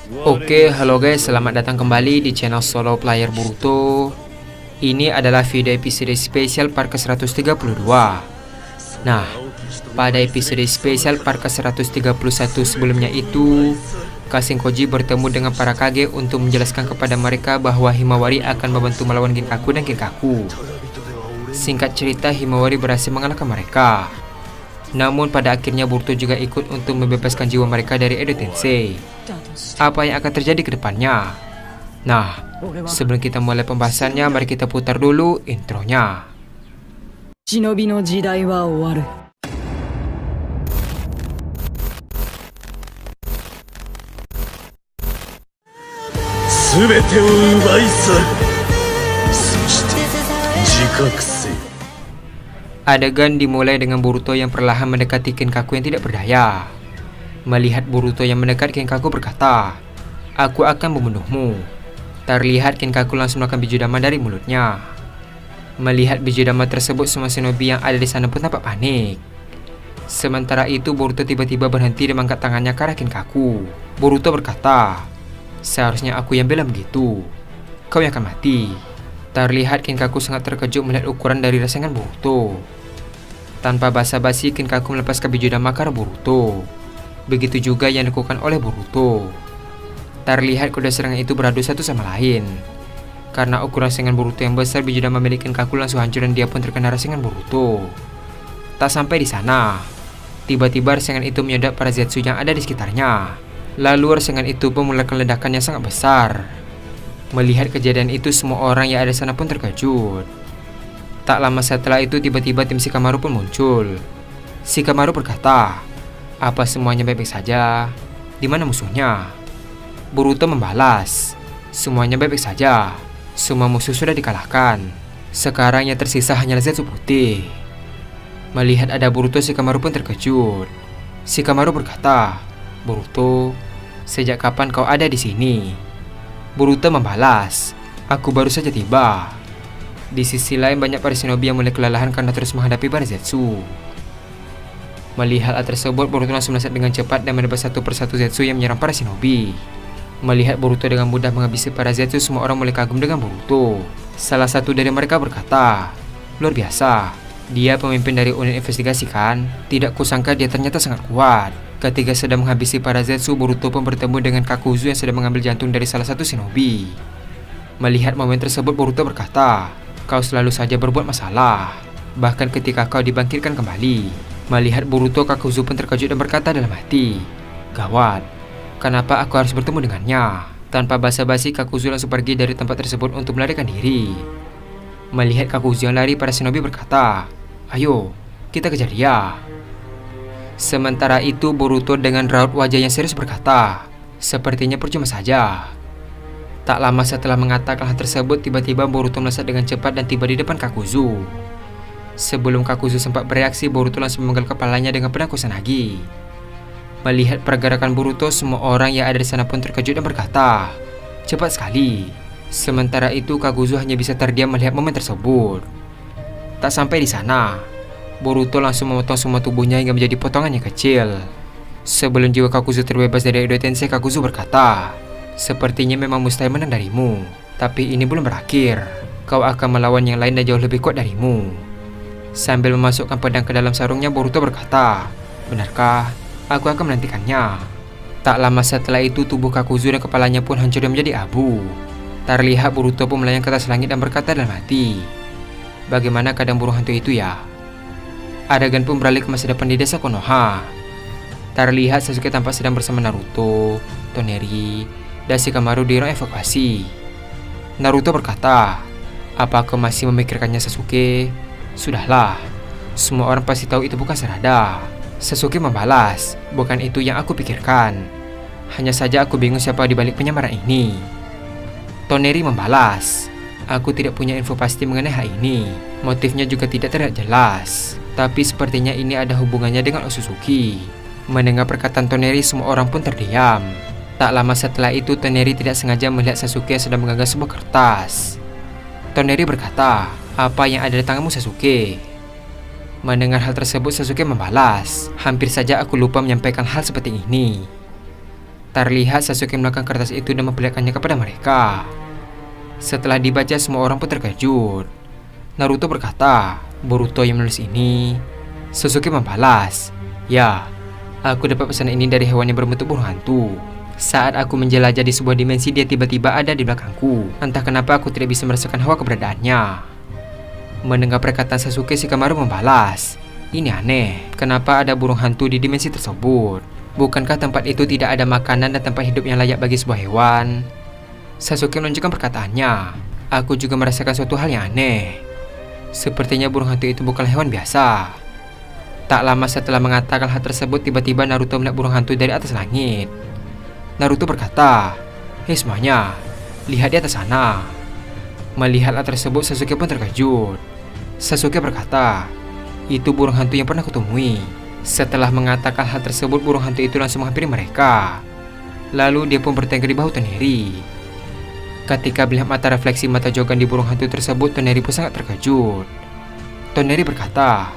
Oke, halo guys, selamat datang kembali di channel Solo Player Boruto. Ini adalah video episode spesial part ke-132. Nah, pada episode spesial part ke-131 sebelumnya itu, Kashin Koji bertemu dengan para Kage untuk menjelaskan kepada mereka bahwa Himawari akan membantu melawan Ginkaku dan Kinkaku. Singkat cerita, Himawari berhasil mengalahkan mereka. Namun pada akhirnya Boruto juga ikut untuk membebaskan jiwa mereka dari Edo Tensei. Apa yang akan terjadi ke depannya? Nah, sebelum kita mulai pembahasannya, mari kita putar dulu intronya. Shinobi no jidai wa owaru. Subete o ubai saru. Soshite jikakusei. Adegan dimulai dengan Boruto yang perlahan mendekati Kinkaku yang tidak berdaya. Melihat Boruto yang mendekat, Kinkaku berkata, "Aku akan membunuhmu." Terlihat Kinkaku langsung melakukan bijudama dari mulutnya. Melihat bijudama tersebut, semua shinobi yang ada di sana pun tampak panik. Sementara itu Boruto tiba-tiba berhenti dan mengangkat tangannya ke arah Kinkaku. Boruto berkata, "Seharusnya aku yang bilang begitu. Kau yang akan mati." Terlihat Kinkaku sangat terkejut melihat ukuran dari Rasengan Boruto. Tanpa basa-basi, Kinkaku melepaskan bijudama ke arah Boruto. Begitu juga yang dilakukan oleh Boruto. Terlihat kedua serangan itu beradu satu sama lain. Karena ukuran serangan Boruto yang besar, bijudama milik Kinkaku langsung hancur dan dia pun terkena rasengan Boruto. Tak sampai di sana, tiba-tiba rasengan itu menyedot para Zetsu yang ada di sekitarnya. Lalu rasengan itu pun mengeluarkan ledakan yang sangat besar. Melihat kejadian itu, semua orang yang ada di sana pun terkejut. Tak lama setelah itu, tiba-tiba tim Shikamaru pun muncul. Shikamaru berkata, "Apa semuanya baik-baik saja? Di mana musuhnya?" Boruto membalas, "Semuanya baik-baik saja. Semua musuh sudah dikalahkan. Sekarang yang tersisa hanyalah Zetsu putih." Melihat ada Boruto, Shikamaru pun terkejut. Shikamaru berkata, "Boruto, sejak kapan kau ada di sini?" Boruto membalas, "Aku baru saja tiba." Di sisi lain, banyak para shinobi yang mulai kelelahan karena terus menghadapi para Zetsu. Melihat hal tersebut, Boruto langsung melesat dengan cepat dan menebas satu persatu Zetsu yang menyerang para shinobi. Melihat Boruto dengan mudah menghabisi para Zetsu, semua orang mulai kagum dengan Boruto. Salah satu dari mereka berkata, "Luar biasa, dia pemimpin dari unit investigasi kan? Tidak kusangka dia ternyata sangat kuat." Ketika sedang menghabisi para Zetsu, Boruto pun bertemu dengan Kakuzu yang sedang mengambil jantung dari salah satu shinobi. Melihat momen tersebut, Boruto berkata, "Kau selalu saja berbuat masalah, bahkan ketika kau dibangkitkan kembali." Melihat Boruto, Kakuzu pun terkejut dan berkata dalam hati, "Gawat, kenapa aku harus bertemu dengannya?" Tanpa basa-basi, Kakuzu langsung pergi dari tempat tersebut untuk melarikan diri. Melihat Kakuzu yang lari, para shinobi berkata, "Ayo, kita kejar dia." Sementara itu, Boruto dengan raut wajah yang serius berkata, "Sepertinya percuma saja." Tak lama setelah mengatakan hal tersebut, tiba-tiba Boruto melesat dengan cepat dan tiba di depan Kakuzu. Sebelum Kakuzu sempat bereaksi, Boruto langsung memenggal kepalanya dengan pedang Kusanagi. Melihat pergerakan Boruto, semua orang yang ada di sana pun terkejut dan berkata, "Cepat sekali." Sementara itu, Kakuzu hanya bisa terdiam melihat momen tersebut. Tak sampai di sana, Boruto langsung memotong semua tubuhnya hingga menjadi potongan yang kecil. Sebelum jiwa Kakuzu terbebas dari Edo Tensei, Kakuzu berkata, "Sepertinya memang mustahil menang darimu, tapi ini belum berakhir. Kau akan melawan yang lain dan jauh lebih kuat darimu." Sambil memasukkan pedang ke dalam sarungnya, Boruto berkata, "Benarkah? Aku akan menantikannya." Tak lama setelah itu, tubuh Kakuzu dan kepalanya pun hancur dan menjadi abu. Terlihat Boruto pun melayang ke atas langit dan berkata dalam hati, "Bagaimana keadaan burung hantu itu ya?" Adegan pun beralih ke masa depan di desa Konoha. Terlihat Sasuke tampak sedang bersama Naruto, Toneri, dan Shikamaru di ruang evakuasi. Naruto berkata, "Apa kau masih memikirkannya, Sasuke?" "Sudahlah, semua orang pasti tahu itu bukan Sarada." Sasuke membalas, "Bukan itu yang aku pikirkan. Hanya saja aku bingung siapa di balik penyamaran ini." Toneri membalas, "Aku tidak punya info pasti mengenai hal ini. Motifnya juga tidak terlihat jelas. Tapi sepertinya ini ada hubungannya dengan Otsutsuki." Mendengar perkataan Toneri, semua orang pun terdiam. Tak lama setelah itu, Toneri tidak sengaja melihat Sasuke yang sedang menggenggam sebuah kertas. Toneri berkata, "Apa yang ada di tanganmu, Sasuke?" Mendengar hal tersebut, Sasuke membalas, "Hampir saja aku lupa menyampaikan hal seperti ini." Terlihat Sasuke melakukan kertas itu dan memperlihatkannya kepada mereka. Setelah dibaca, semua orang pun terkejut. Naruto berkata, "Boruto yang menulis ini?" Sasuke membalas, "Ya, aku dapat pesan ini dari hewan yang berbentuk burung hantu. Saat aku menjelajah di sebuah dimensi, dia tiba-tiba ada di belakangku. Entah kenapa aku tidak bisa merasakan hawa keberadaannya." Mendengar perkataan Sasuke, Shikamaru membalas, "Ini aneh, kenapa ada burung hantu di dimensi tersebut? Bukankah tempat itu tidak ada makanan dan tempat hidup yang layak bagi sebuah hewan?" Sasuke melanjutkan perkataannya, "Aku juga merasakan suatu hal yang aneh. Sepertinya burung hantu itu bukanlah hewan biasa." Tak lama setelah mengatakan hal tersebut, tiba-tiba Naruto melihat burung hantu dari atas langit. Naruto berkata, "Hei semuanya, lihat di atas sana." Melihat hal tersebut, Sasuke pun terkejut. Sasuke berkata, "Itu burung hantu yang pernah kutemui." Setelah mengatakan hal tersebut, burung hantu itu langsung menghampiri mereka. Lalu dia pun bertengger di bahu Toneri. Ketika melihat mata refleksi mata Jogan di burung hantu tersebut, Toneri pun sangat terkejut. Toneri berkata,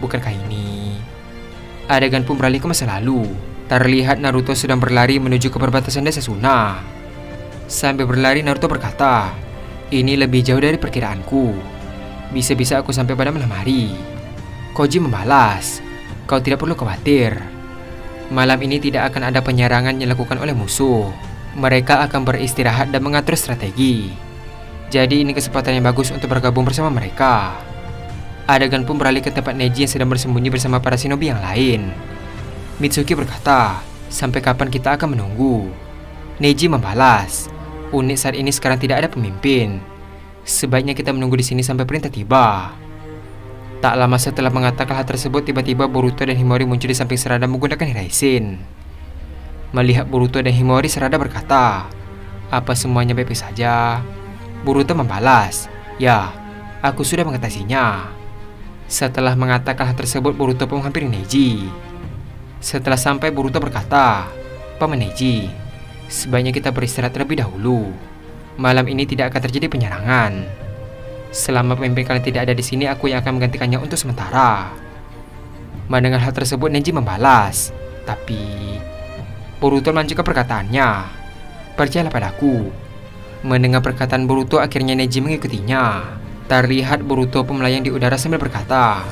"Bukankah ini?" Adegan pun beralih ke masa lalu. Terlihat Naruto sedang berlari menuju ke perbatasan desa Suna. Sambil berlari, Naruto berkata, "Ini lebih jauh dari perkiraanku. Bisa-bisa aku sampai pada malam hari." Koji membalas, "Kau tidak perlu khawatir. Malam ini tidak akan ada penyerangan yang dilakukan oleh musuh. Mereka akan beristirahat dan mengatur strategi. Jadi ini kesempatan yang bagus untuk bergabung bersama mereka." Adegan pun beralih ke tempat Neji yang sedang bersembunyi bersama para shinobi yang lain. Mitsuki berkata, "Sampai kapan kita akan menunggu?" Neji membalas, "Unik saat ini sekarang tidak ada pemimpin. Sebaiknya kita menunggu di sini sampai perintah tiba." Tak lama setelah mengatakan hal tersebut, tiba-tiba Boruto dan Himori muncul di samping Sarada menggunakan Hiraishin. Melihat Boruto dan Himori, Sarada berkata, "Apa semuanya baik-baik saja?" Boruto membalas, "Ya, aku sudah mengatasinya." Setelah mengatakan hal tersebut, Boruto pun menghampiri Neji. Setelah sampai, Boruto berkata, "Paman Neji, sebaiknya kita beristirahat terlebih dahulu. Malam ini tidak akan terjadi penyerangan. Selama pemimpin kalian tidak ada di sini, aku yang akan menggantikannya untuk sementara." Mendengar hal tersebut, Neji membalas, "Tapi..." Boruto melanjutkan perkataannya, "Percayalah padaku." Mendengar perkataan Boruto, akhirnya Neji mengikutinya. Terlihat Boruto pun melayang di udara sambil berkata,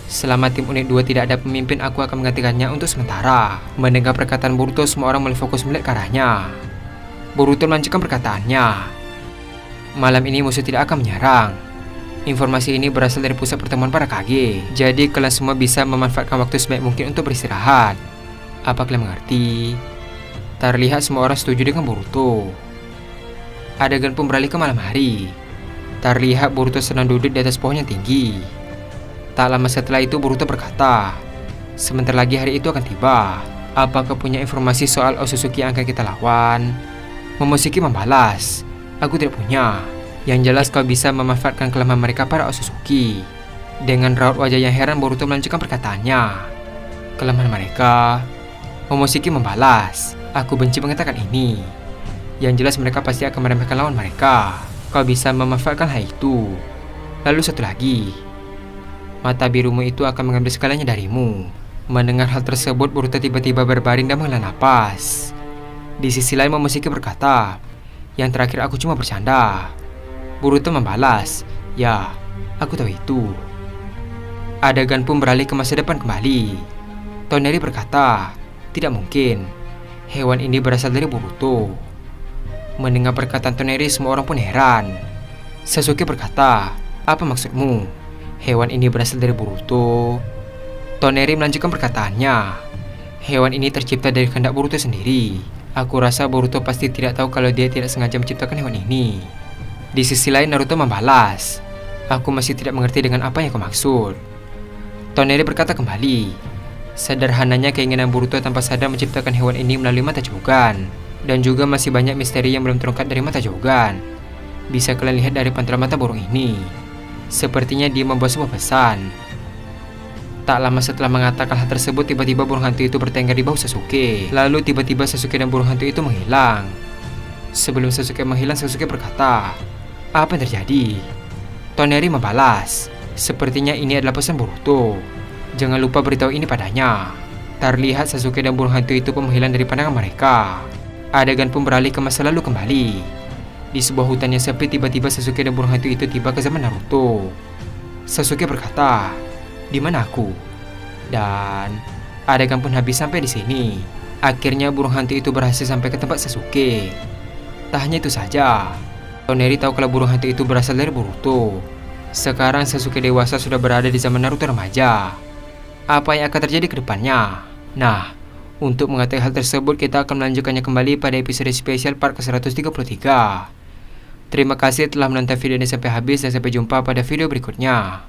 "Selama tim unit 2 tidak ada pemimpin, aku akan menggantikannya untuk sementara." Mendengar perkataan Boruto, semua orang mulai fokus melihat ke arahnya. Boruto melanjutkan perkataannya, "Malam ini musuh tidak akan menyerang. Informasi ini berasal dari pusat pertemuan para Kage. Jadi kalian semua bisa memanfaatkan waktu sebaik mungkin untuk beristirahat. Apa kalian mengerti?" Terlihat semua orang setuju dengan Boruto. Adegan pun beralih ke malam hari. Terlihat Boruto sedang duduk di atas pohon yang tinggi. Tak lama setelah itu, Boruto berkata, "Sebentar lagi hari itu akan tiba. Apakah punya informasi soal Otsutsuki yang akan kita lawan?" Momoshiki membalas, "Aku tidak punya. Yang jelas kau bisa memanfaatkan kelemahan mereka para Otsutsuki." Dengan raut wajah yang heran, Boruto melanjutkan perkataannya, "Kelemahan mereka?" Momoshiki membalas, "Aku benci mengatakan ini. Yang jelas mereka pasti akan meremehkan lawan mereka. Kau bisa memanfaatkan hal itu. Lalu satu lagi, mata birumu itu akan mengambil segalanya darimu." Mendengar hal tersebut, Boruto tiba-tiba berbaring dan menghela napas. Di sisi lain, Momoshiki berkata, "Yang terakhir aku cuma bercanda." Boruto membalas, "Ya, aku tahu itu." Adegan pun beralih ke masa depan kembali. Toneri berkata, "Tidak mungkin. Hewan ini berasal dari Boruto." Mendengar perkataan Toneri, semua orang pun heran. Sasuke berkata, "Apa maksudmu? Hewan ini berasal dari Boruto?" Toneri melanjutkan perkataannya, "Hewan ini tercipta dari kehendak Boruto sendiri. Aku rasa Boruto pasti tidak tahu kalau dia tidak sengaja menciptakan hewan ini." Di sisi lain, Naruto membalas, "Aku masih tidak mengerti dengan apa yang kau maksud." Toneri berkata kembali, "Sederhananya keinginan Boruto tanpa sadar menciptakan hewan ini melalui mata Jogan. Dan juga masih banyak misteri yang belum terungkap dari mata Jogan. Bisa kalian lihat dari pantulan mata burung ini. Sepertinya dia membawa sebuah pesan." Tak lama setelah mengatakan hal tersebut, tiba-tiba burung hantu itu bertengger di bahu Sasuke. Lalu tiba-tiba Sasuke dan burung hantu itu menghilang. Sebelum Sasuke menghilang, Sasuke berkata, "Apa yang terjadi?" Toneri membalas, "Sepertinya ini adalah pesan Boruto. Jangan lupa beritahu ini padanya." Terlihat Sasuke dan burung hantu itu pun menghilang dari pandangan mereka. Adegan pun beralih ke masa lalu kembali. Di sebuah hutan yang sepi, tiba-tiba Sasuke dan burung hantu itu tiba ke zaman Naruto. Sasuke berkata, "Di mana aku?" Dan adegan pun habis sampai di sini. Akhirnya burung hantu itu berhasil sampai ke tempat Sasuke. Tak hanya itu saja, Toneri tahu kalau burung hantu itu berasal dari Boruto. Sekarang Sasuke dewasa sudah berada di zaman Naruto remaja. Apa yang akan terjadi ke depannya? Nah, untuk mengetahui hal tersebut kita akan melanjutkannya kembali pada episode spesial part ke-133. Terima kasih telah menonton video ini sampai habis dan sampai jumpa pada video berikutnya.